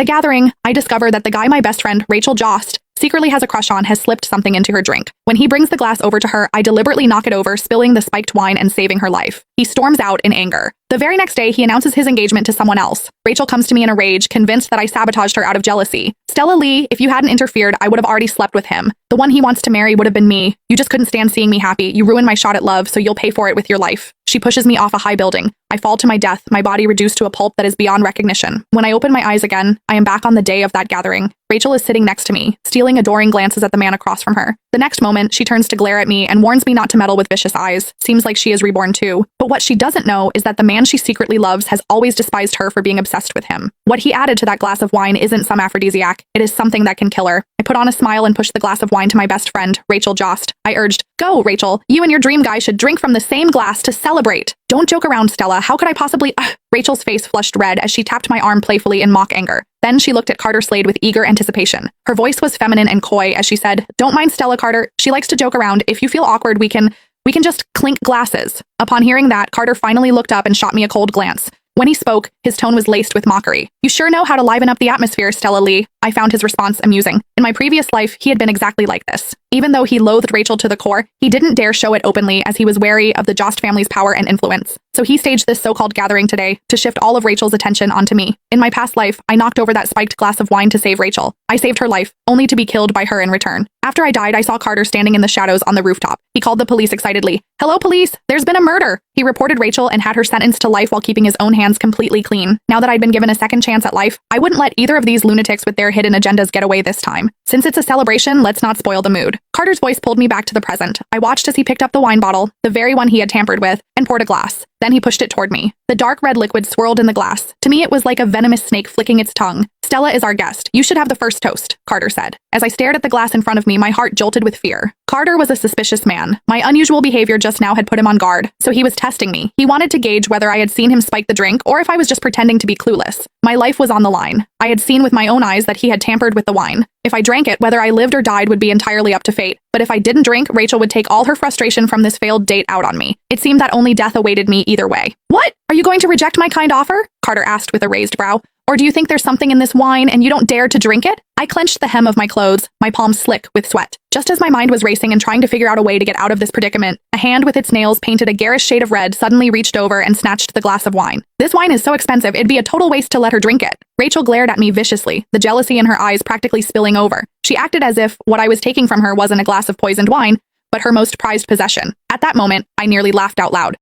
At a gathering, I discover that the guy my best friend, Rachel Jost, secretly has a crush on has slipped something into her drink. When he brings the glass over to her, I deliberately knock it over, spilling the spiked wine and saving her life. He storms out in anger. The very next day, he announces his engagement to someone else. Rachel comes to me in a rage, convinced that I sabotaged her out of jealousy. Stella Lee, if you hadn't interfered, I would have already slept with him. The one he wants to marry would have been me. You just couldn't stand seeing me happy. You ruined my shot at love, so you'll pay for it with your life. She pushes me off a high building. I fall to my death, my body reduced to a pulp that is beyond recognition. When I open my eyes again, I am back on the day of that gathering. Rachel is sitting next to me, stealing adoring glances at the man across from her. The next moment, she turns to glare at me and warns me not to meddle with vicious eyes. Seems like she is reborn too. But what she doesn't know is that the man she secretly loves has always despised her for being obsessed with him. What he added to that glass of wine isn't some aphrodisiac. It is something that can kill her. I put on a smile and pushed the glass of wine to my best friend, Rachel Jost. I urged, "Go, Rachel. You and your dream guy should drink from the same glass to celebrate." "Don't joke around, Stella. How could I possibly—" Rachel's face flushed red as she tapped my arm playfully in mock anger. Then she looked at Carter Slade with eager anticipation. Her voice was feminine and coy as she said, "Don't mind Stella, Carter. She likes to joke around. If you feel awkward, we can just clink glasses." Upon hearing that, Carter finally looked up and shot me a cold glance. When he spoke, his tone was laced with mockery. "You sure know how to liven up the atmosphere, Stella Lee." I found his response amusing. In my previous life, he had been exactly like this. Even though he loathed Rachel to the core, he didn't dare show it openly as he was wary of the Jost family's power and influence. So he staged this so-called gathering today to shift all of Rachel's attention onto me. In my past life, I knocked over that spiked glass of wine to save Rachel. I saved her life, only to be killed by her in return. After I died, I saw Carter standing in the shadows on the rooftop. He called the police excitedly. "Hello, police! There's been a murder!" He reported Rachel and had her sentenced to life while keeping his own hands completely clean. Now that I'd been given a second chance at life, I wouldn't let either of these lunatics with their hidden agendas get away this time. Since it's a celebration, let's not spoil the mood. Carter's voice pulled me back to the present. I watched as he picked up the wine bottle, the very one he had tampered with, and poured a glass. Then he pushed it toward me. The dark red liquid swirled in the glass. To me, it was like a venomous snake flicking its tongue. "Stella is our guest. You should have the first toast," Carter said. As I stared at the glass in front of me, my heart jolted with fear. Carter was a suspicious man. My unusual behavior just now had put him on guard, so he was testing me. He wanted to gauge whether I had seen him spike the drink or if I was just pretending to be clueless. My life was on the line. I had seen with my own eyes that he had tampered with the wine. If I drank it, whether I lived or died would be entirely up to fate. But if I didn't drink, Rachel would take all her frustration from this failed date out on me. It seemed that only death awaited me either way. "What? Are you going to reject my kind offer?" Carter asked with a raised brow. "Or do you think there's something in this wine and you don't dare to drink it?" I clenched the hem of my clothes, my palms slick with sweat. Just as my mind was racing and trying to figure out a way to get out of this predicament, a hand with its nails painted a garish shade of red suddenly reached over and snatched the glass of wine. "This wine is so expensive, it'd be a total waste to let her drink it." Rachel glared at me viciously, the jealousy in her eyes practically spilling over. She acted as if what I was taking from her wasn't a glass of poisoned wine, but her most prized possession. At that moment, I nearly laughed out loud.